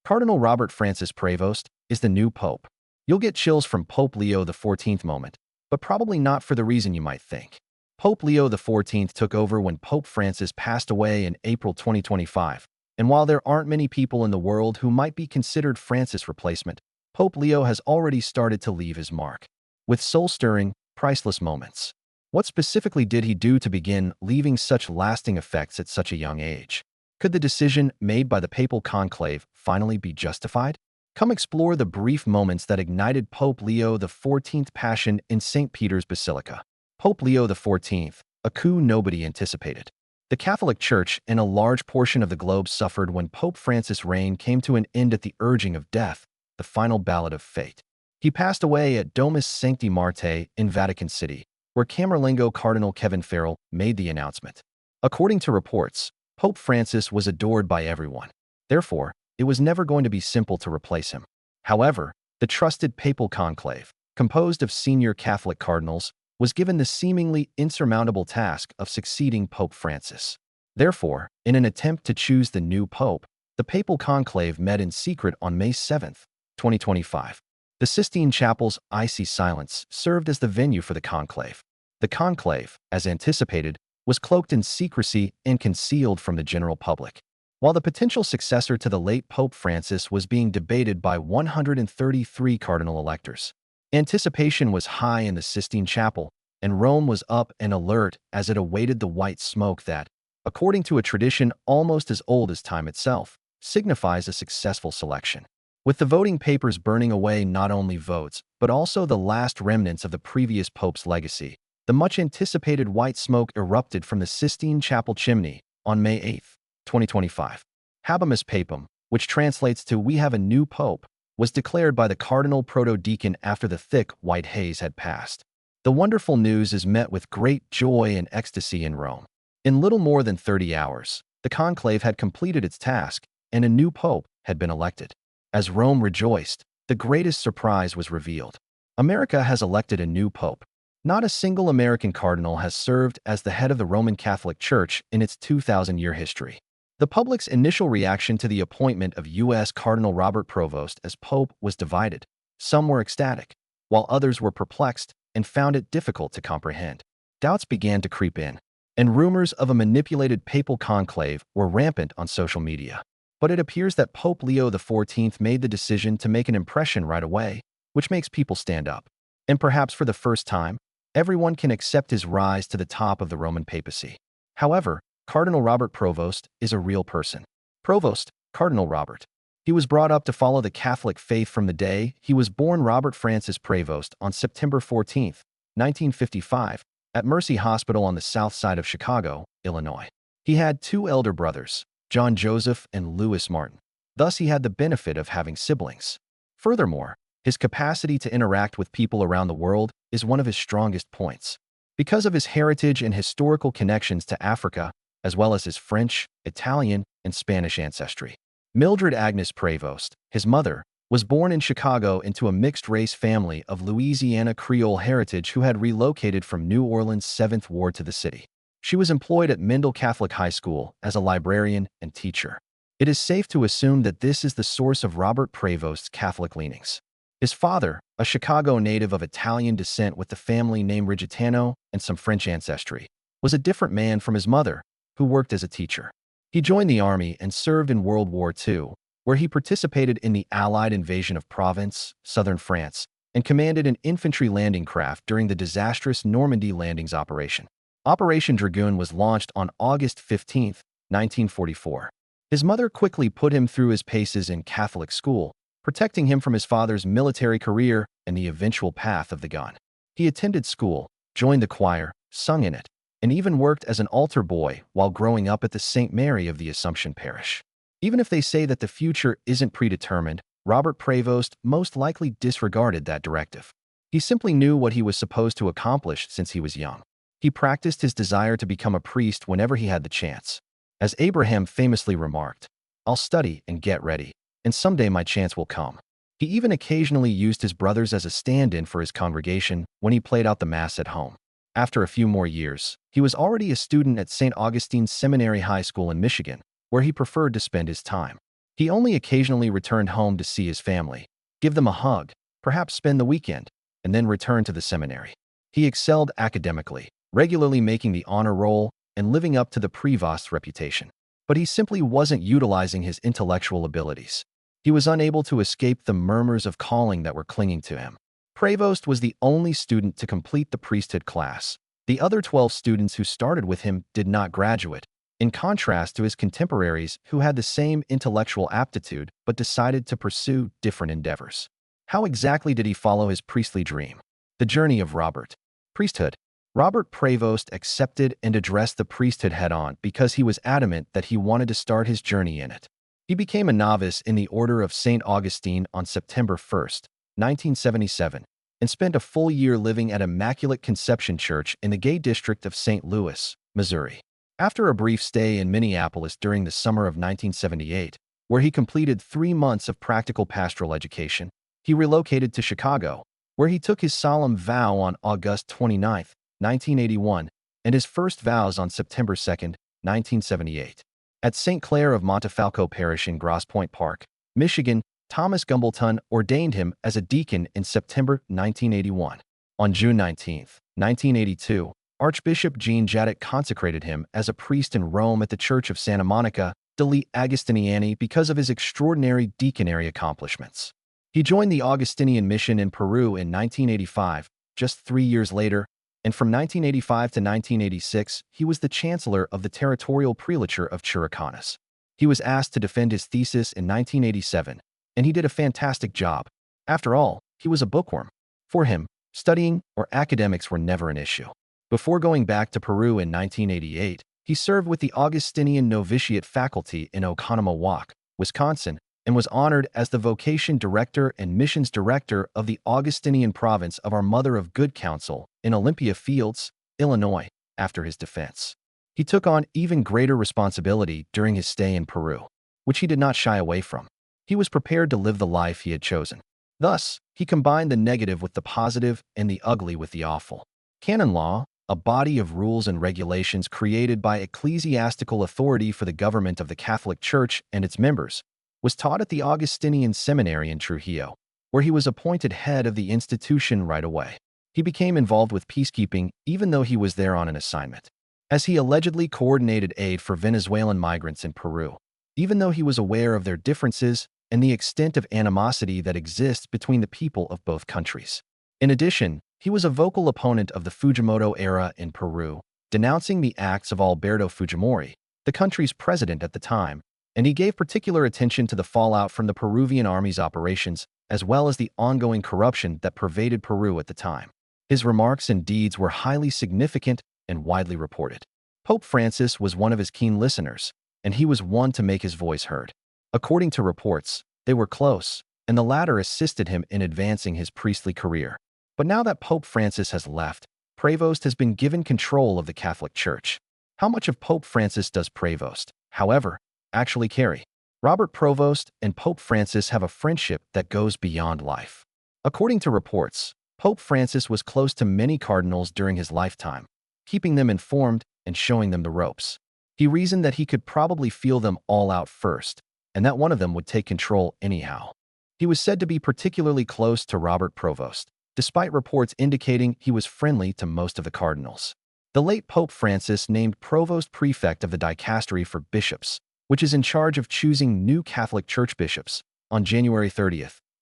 Cardinal Robert Francis Prevost is the new pope. You'll get chills from Pope Leo XIV moment, but probably not for the reason you might think. Pope Leo XIV took over when Pope Francis passed away in April 2025, and while there aren't many people in the world who might be considered Francis' replacement, Pope Leo has already started to leave his mark, with soul-stirring, priceless moments. What specifically did he do to begin leaving such lasting effects at such a young age? Could the decision made by the papal conclave finally be justified? Come explore the brief moments that ignited Pope Leo XIV's passion in St. Peter's Basilica. Pope Leo XIV, a coup nobody anticipated. The Catholic Church and a large portion of the globe suffered when Pope Francis' reign came to an end at the urging of death, the final ballot of fate. He passed away at Domus Sancti Martyr in Vatican City, where Camerlengo Cardinal Kevin Farrell made the announcement. According to reports, Pope Francis was adored by everyone. Therefore, it was never going to be simple to replace him. However, the trusted papal conclave, composed of senior Catholic cardinals, was given the seemingly insurmountable task of succeeding Pope Francis. Therefore, in an attempt to choose the new pope, the papal conclave met in secret on May 7, 2025. The Sistine Chapel's icy silence served as the venue for the conclave. The conclave, as anticipated, was cloaked in secrecy and concealed from the general public. While the potential successor to the late Pope Francis was being debated by 133 cardinal electors, anticipation was high in the Sistine Chapel, and Rome was up and alert as it awaited the white smoke that, according to a tradition almost as old as time itself, signifies a successful selection. With the voting papers burning away not only votes, but also the last remnants of the previous pope's legacy, the much-anticipated white smoke erupted from the Sistine Chapel chimney on May 8, 2025. Habemus Papam, which translates to "We have a new pope," was declared by the cardinal proto-deacon after the thick white haze had passed. The wonderful news is met with great joy and ecstasy in Rome. In little more than 30 hours, the conclave had completed its task, and a new pope had been elected. As Rome rejoiced, the greatest surprise was revealed. America has elected a new pope. Not a single American cardinal has served as the head of the Roman Catholic Church in its 2,000-year history. The public's initial reaction to the appointment of U.S. Cardinal Robert Prevost as pope was divided. Some were ecstatic, while others were perplexed and found it difficult to comprehend. Doubts began to creep in, and rumors of a manipulated papal conclave were rampant on social media. But it appears that Pope Leo XIV made the decision to make an impression right away, which makes people stand up. And perhaps for the first time, everyone can accept his rise to the top of the Roman papacy. However, Cardinal Robert Prevost is a real person. Prevost, Cardinal Robert. He was brought up to follow the Catholic faith from the day he was born. Robert Francis Prevost on September 14, 1955, at Mercy Hospital on the south side of Chicago, Illinois. He had two elder brothers, John Joseph and Louis Martin. Thus, he had the benefit of having siblings. Furthermore, his capacity to interact with people around the world is one of his strongest points. Because of his heritage and historical connections to Africa, as well as his French, Italian, and Spanish ancestry. Mildred Agnes Prevost, his mother, was born in Chicago into a mixed-race family of Louisiana Creole heritage who had relocated from New Orleans' 7th Ward to the city. She was employed at Mendel Catholic High School as a librarian and teacher. It is safe to assume that this is the source of Robert Prevost's Catholic leanings. His father, a Chicago native of Italian descent with the family name Rigitano and some French ancestry, was a different man from his mother, who worked as a teacher. He joined the army and served in World War II, where he participated in the Allied invasion of Provence, southern France, and commanded an infantry landing craft during the disastrous Normandy landings operation. Operation Dragoon was launched on August 15, 1944. His mother quickly put him through his paces in Catholic school, protecting him from his father's military career and the eventual path of the gun. He attended school, joined the choir, sung in it, and even worked as an altar boy while growing up at the St. Mary of the Assumption Parish. Even if they say that the future isn't predetermined, Robert Prevost most likely disregarded that directive. He simply knew what he was supposed to accomplish since he was young. He practiced his desire to become a priest whenever he had the chance. As Abraham famously remarked, "I'll study and get ready, and someday my chance will come." He even occasionally used his brothers as a stand-in for his congregation when he played out the Mass at home. After a few more years, he was already a student at St. Augustine's Seminary High School in Michigan, where he preferred to spend his time. He only occasionally returned home to see his family, give them a hug, perhaps spend the weekend, and then return to the seminary. He excelled academically, regularly making the honor roll and living up to the Prevost's reputation. But he simply wasn't utilizing his intellectual abilities. He was unable to escape the murmurs of calling that were clinging to him. Prevost was the only student to complete the priesthood class. The other 12 students who started with him did not graduate, in contrast to his contemporaries who had the same intellectual aptitude but decided to pursue different endeavors. How exactly did he follow his priestly dream? The journey of Robert. Priesthood. Robert Prevost accepted and addressed the priesthood head-on because he was adamant that he wanted to start his journey in it. He became a novice in the Order of St. Augustine on September 1st, 1977, and spent a full year living at Immaculate Conception Church in the gay district of St. Louis, Missouri. After a brief stay in Minneapolis during the summer of 1978, where he completed 3 months of practical pastoral education, he relocated to Chicago, where he took his solemn vow on August 29, 1981, and his first vows on September 2, 1978. At St. Clair of Montefalco Parish in Grosse Pointe Park, Michigan, Thomas Gumbleton ordained him as a deacon in September 1981. On June 19, 1982, Archbishop Jean Jadot consecrated him as a priest in Rome at the Church of Santa Monica degli Agostiniani because of his extraordinary deaconry accomplishments. He joined the Augustinian mission in Peru in 1985, just 3 years later, and from 1985 to 1986, he was the chancellor of the territorial prelature of Chiricanas. He was asked to defend his thesis in 1987, and he did a fantastic job. After all, he was a bookworm. For him, studying or academics were never an issue. Before going back to Peru in 1988, he served with the Augustinian Novitiate faculty in Oconomowoc, Wisconsin, and was honored as the Vocation Director and Missions Director of the Augustinian province of Our Mother of Good Counsel in Olympia Fields, Illinois, after his defense. He took on even greater responsibility during his stay in Peru, which he did not shy away from. He was prepared to live the life he had chosen. Thus, he combined the negative with the positive and the ugly with the awful. Canon law, a body of rules and regulations created by ecclesiastical authority for the government of the Catholic Church and its members, was taught at the Augustinian Seminary in Trujillo, where he was appointed head of the institution right away. He became involved with peacekeeping even though he was there on an assignment, as he allegedly coordinated aid for Venezuelan migrants in Peru, even though he was aware of their differences and the extent of animosity that exists between the people of both countries. In addition, he was a vocal opponent of the Fujimoto era in Peru, denouncing the acts of Alberto Fujimori, the country's president at the time, and he gave particular attention to the fallout from the Peruvian army's operations, as well as the ongoing corruption that pervaded Peru at the time. His remarks and deeds were highly significant and widely reported. Pope Francis was one of his keen listeners, and he was one to make his voice heard. According to reports, they were close, and the latter assisted him in advancing his priestly career. But now that Pope Francis has left, Prevost has been given control of the Catholic Church. How much of Pope Francis does Prevost, however, actually carry? Robert Prevost and Pope Francis have a friendship that goes beyond life. According to reports, Pope Francis was close to many cardinals during his lifetime, keeping them informed and showing them the ropes. He reasoned that he could probably feel them all out first, and that one of them would take control anyhow. He was said to be particularly close to Robert Prevost, despite reports indicating he was friendly to most of the cardinals. The late Pope Francis named Provost Prefect of the Dicastery for Bishops, which is in charge of choosing new Catholic Church bishops, on January 30,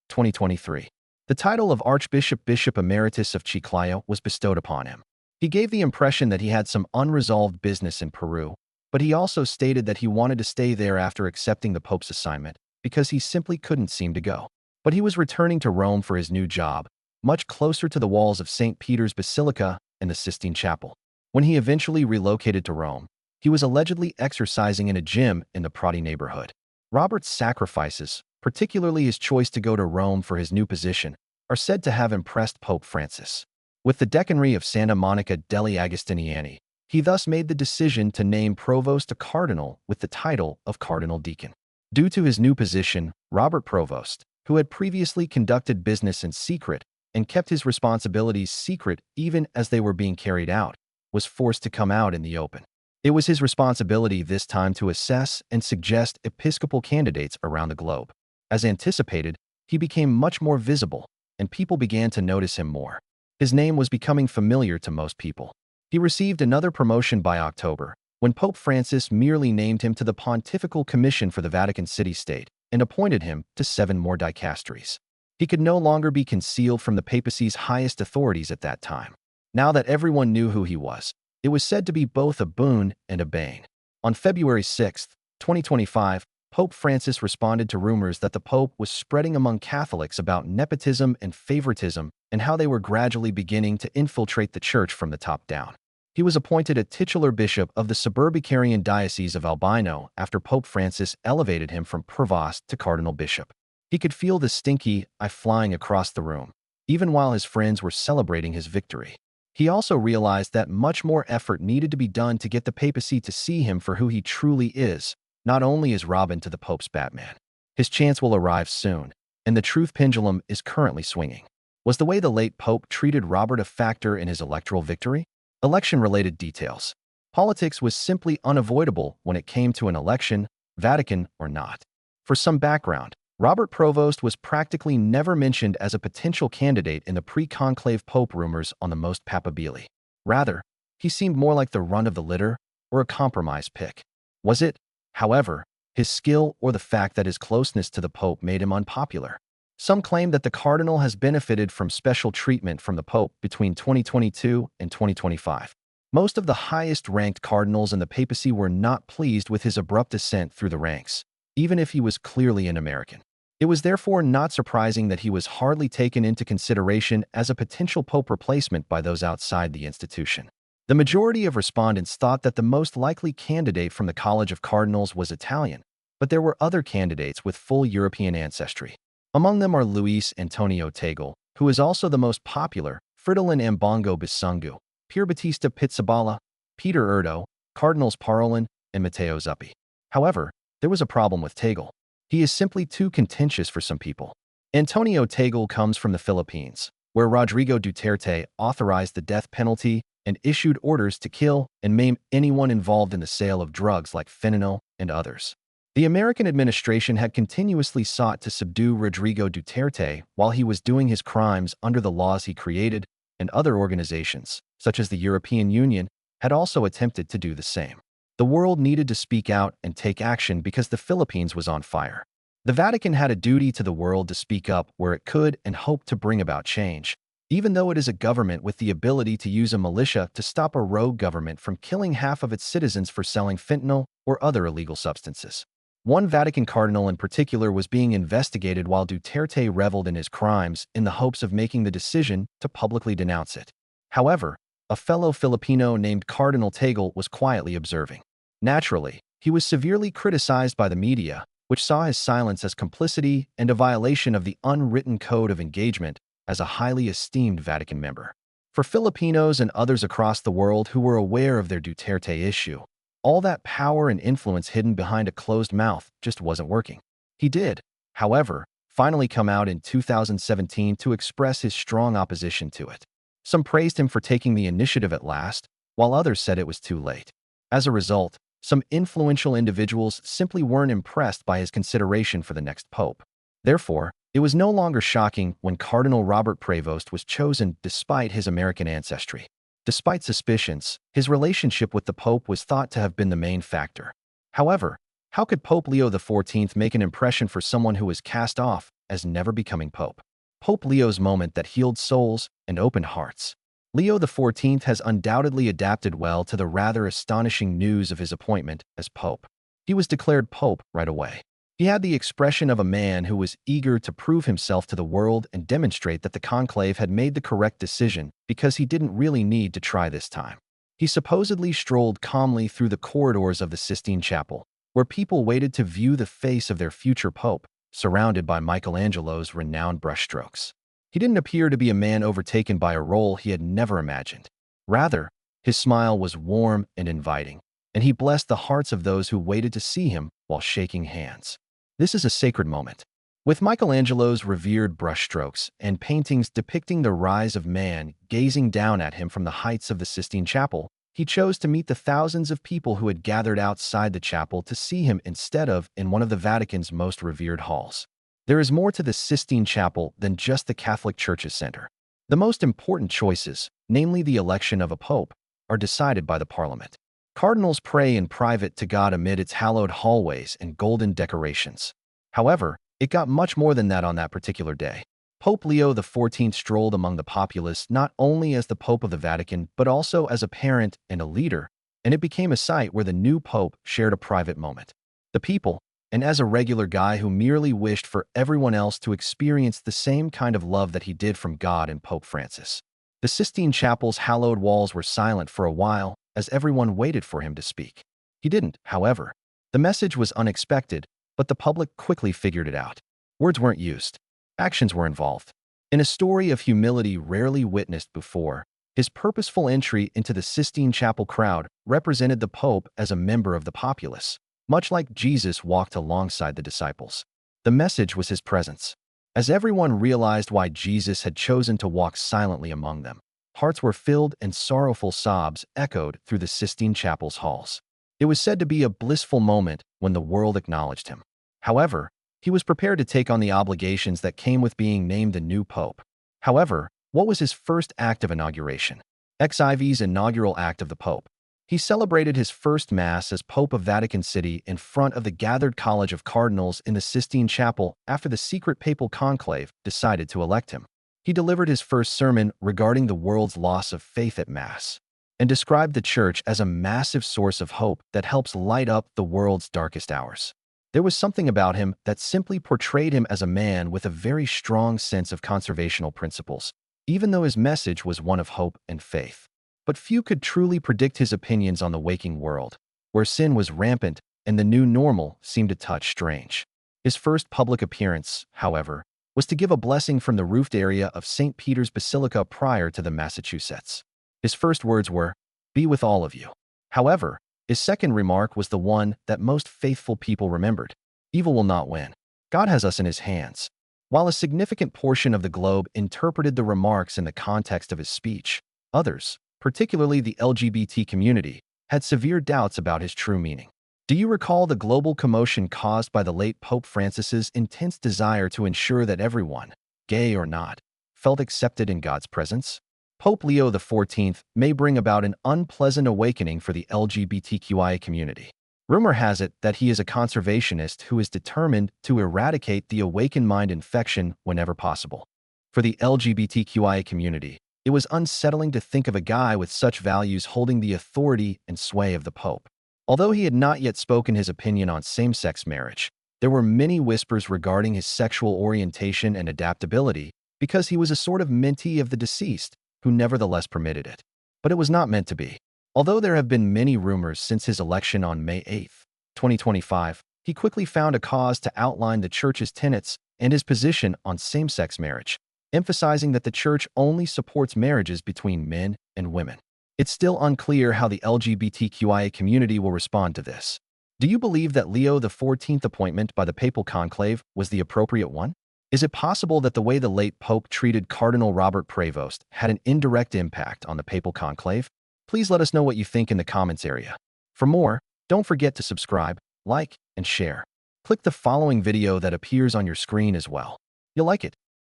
2023. The title of Archbishop Bishop Emeritus of Chiclayo was bestowed upon him. He gave the impression that he had some unresolved business in Peru, but he also stated that he wanted to stay there after accepting the Pope's assignment because he simply couldn't seem to go. But he was returning to Rome for his new job, much closer to the walls of St. Peter's Basilica and the Sistine Chapel. When he eventually relocated to Rome, he was allegedly exercising in a gym in the Prati neighborhood. Robert's sacrifices, particularly his choice to go to Rome for his new position, are said to have impressed Pope Francis. With the deaconry of Santa Monica degli Agostiniani, he thus made the decision to name Provost a cardinal with the title of Cardinal Deacon. Due to his new position, Robert Prevost, who had previously conducted business in secret and kept his responsibilities secret even as they were being carried out, was forced to come out in the open. It was his responsibility this time to assess and suggest episcopal candidates around the globe. As anticipated, he became much more visible, and people began to notice him more. His name was becoming familiar to most people. He received another promotion by October, when Pope Francis merely named him to the Pontifical Commission for the Vatican City-State and appointed him to 7 more dicasteries. He could no longer be concealed from the papacy's highest authorities at that time. Now that everyone knew who he was, it was said to be both a boon and a bane. On February 6, 2025, Pope Francis responded to rumors that the Pope was spreading among Catholics about nepotism and favoritism and how they were gradually beginning to infiltrate the Church from the top down. He was appointed a titular bishop of the Suburbicarian Diocese of Albino after Pope Francis elevated him from provost to cardinal bishop. He could feel the stinky eye flying across the room, even while his friends were celebrating his victory. He also realized that much more effort needed to be done to get the papacy to see him for who he truly is, not only as Robin to the Pope's Batman. His chance will arrive soon, and the truth pendulum is currently swinging. Was the way the late Pope treated Robert a factor in his electoral victory? Election-related details. Politics was simply unavoidable when it came to an election, Vatican or not. For some background, Robert Provost was practically never mentioned as a potential candidate in the pre-conclave Pope rumors on the Most Papabile. Rather, he seemed more like the run of the litter or a compromise pick. Was it, however, his skill or the fact that his closeness to the Pope made him unpopular? Some claim that the cardinal has benefited from special treatment from the Pope between 2022 and 2025. Most of the highest-ranked cardinals in the papacy were not pleased with his abrupt ascent through the ranks, even if he was clearly an American. It was therefore not surprising that he was hardly taken into consideration as a potential Pope replacement by those outside the institution. The majority of respondents thought that the most likely candidate from the College of Cardinals was Italian, but there were other candidates with full European ancestry. Among them are Luis Antonio Tagle, who is also the most popular, Fridolin Ambongo Bisungu, Pier Battista Pizzaballa, Peter Erdo, Cardinals Parolin, and Matteo Zuppi. However, there was a problem with Tagle. He is simply too contentious for some people. Antonio Tagle comes from the Philippines, where Rodrigo Duterte authorized the death penalty and issued orders to kill and maim anyone involved in the sale of drugs like fentanyl and others. The American administration had continuously sought to subdue Rodrigo Duterte while he was doing his crimes under the laws he created, and other organizations, such as the European Union, had also attempted to do the same. The world needed to speak out and take action because the Philippines was on fire. The Vatican had a duty to the world to speak up where it could and hope to bring about change, even though it is a government with the ability to use a militia to stop a rogue government from killing half of its citizens for selling fentanyl or other illegal substances. One Vatican cardinal in particular was being investigated while Duterte reveled in his crimes in the hopes of making the decision to publicly denounce it. However, a fellow Filipino named Cardinal Tagle was quietly observing. Naturally, he was severely criticized by the media, which saw his silence as complicity and a violation of the unwritten code of engagement as a highly esteemed Vatican member. For Filipinos and others across the world who were aware of their Duterte issue, all that power and influence hidden behind a closed mouth just wasn't working. He did, however, finally come out in 2017 to express his strong opposition to it. Some praised him for taking the initiative at last, while others said it was too late. As a result, some influential individuals simply weren't impressed by his consideration for the next pope. Therefore, it was no longer shocking when Cardinal Robert Prevost was chosen despite his American ancestry. Despite suspicions, his relationship with the Pope was thought to have been the main factor. However, how could Pope Leo XIV make an impression for someone who was cast off as never becoming Pope? Pope Leo's moment that healed souls and opened hearts. Leo XIV has undoubtedly adapted well to the rather astonishing news of his appointment as Pope. He was declared Pope right away. He had the expression of a man who was eager to prove himself to the world and demonstrate that the conclave had made the correct decision because he didn't really need to try this time. He supposedly strolled calmly through the corridors of the Sistine Chapel, where people waited to view the face of their future pope, surrounded by Michelangelo's renowned brushstrokes. He didn't appear to be a man overtaken by a role he had never imagined. Rather, his smile was warm and inviting, and he blessed the hearts of those who waited to see him while shaking hands. This is a sacred moment. With Michelangelo's revered brushstrokes and paintings depicting the rise of man gazing down at him from the heights of the Sistine Chapel, He chose to meet the thousands of people who had gathered outside the chapel to see him instead of in one of the Vatican's most revered halls. There is more to the Sistine Chapel than just the Catholic Church's center. The most important choices, namely the election of a pope, are decided by the Parliament. Cardinals pray in private to God amid its hallowed hallways and golden decorations. However, it got much more than that on that particular day. Pope Leo XIV strolled among the populace not only as the Pope of the Vatican, but also as a parent and a leader, and it became a site where the new pope shared a private moment. The people, and as a regular guy who merely wished for everyone else to experience the same kind of love that he did from God and Pope Francis. The Sistine Chapel's hallowed walls were silent for a while as everyone waited for him to speak. He didn't, however. The message was unexpected, but the public quickly figured it out. Words weren't used. Actions were involved. In a story of humility rarely witnessed before, his purposeful entry into the Sistine Chapel crowd represented the Pope as a member of the populace, much like Jesus walked alongside the disciples. The message was his presence. As everyone realized why Jesus had chosen to walk silently among them, hearts were filled and sorrowful sobs echoed through the Sistine Chapel's halls. It was said to be a blissful moment when the world acknowledged him. However, he was prepared to take on the obligations that came with being named the new pope. However, what was his first act of inauguration? XIV's inaugural act of the pope. He celebrated his first Mass as Pope of Vatican City in front of the gathered college of cardinals in the Sistine Chapel after the secret papal conclave decided to elect him. He delivered his first sermon regarding the world's loss of faith at Mass and described the Church as a massive source of hope that helps light up the world's darkest hours. There was something about him that simply portrayed him as a man with a very strong sense of conservational principles, even though his message was one of hope and faith. But few could truly predict his opinions on the waking world, where sin was rampant and the new normal seemed a touch strange. His first public appearance, however, was to give a blessing from the roofed area of St. Peter's Basilica prior to the Massachusetts. His first words were, "Be with all of you." However, his second remark was the one that most faithful people remembered. Evil will not win. God has us in his hands. While a significant portion of the globe interpreted the remarks in the context of his speech, others, particularly the LGBT community, had severe doubts about his true meaning. Do you recall the global commotion caused by the late Pope Francis's intense desire to ensure that everyone, gay or not, felt accepted in God's presence? Pope Leo XIV may bring about an unpleasant awakening for the LGBTQIA community. Rumor has it that he is a conservationist who is determined to eradicate the awakened mind infection whenever possible. For the LGBTQIA community, it was unsettling to think of a guy with such values holding the authority and sway of the Pope. Although he had not yet spoken his opinion on same-sex marriage, there were many whispers regarding his sexual orientation and adaptability because he was a sort of mentee of the deceased, who nevertheless permitted it. But it was not meant to be. Although there have been many rumors since his election on May 8, 2025, he quickly found a cause to outline the Church's tenets and his position on same-sex marriage, emphasizing that the Church only supports marriages between men and women. It's still unclear how the LGBTQIA community will respond to this. Do you believe that Leo XIV appointment by the Papal Conclave was the appropriate one? Is it possible that the way the late Pope treated Cardinal Robert Prevost had an indirect impact on the Papal Conclave? Please let us know what you think in the comments area. For more, don't forget to subscribe, like, and share. Click the following video that appears on your screen as well. You'll like it.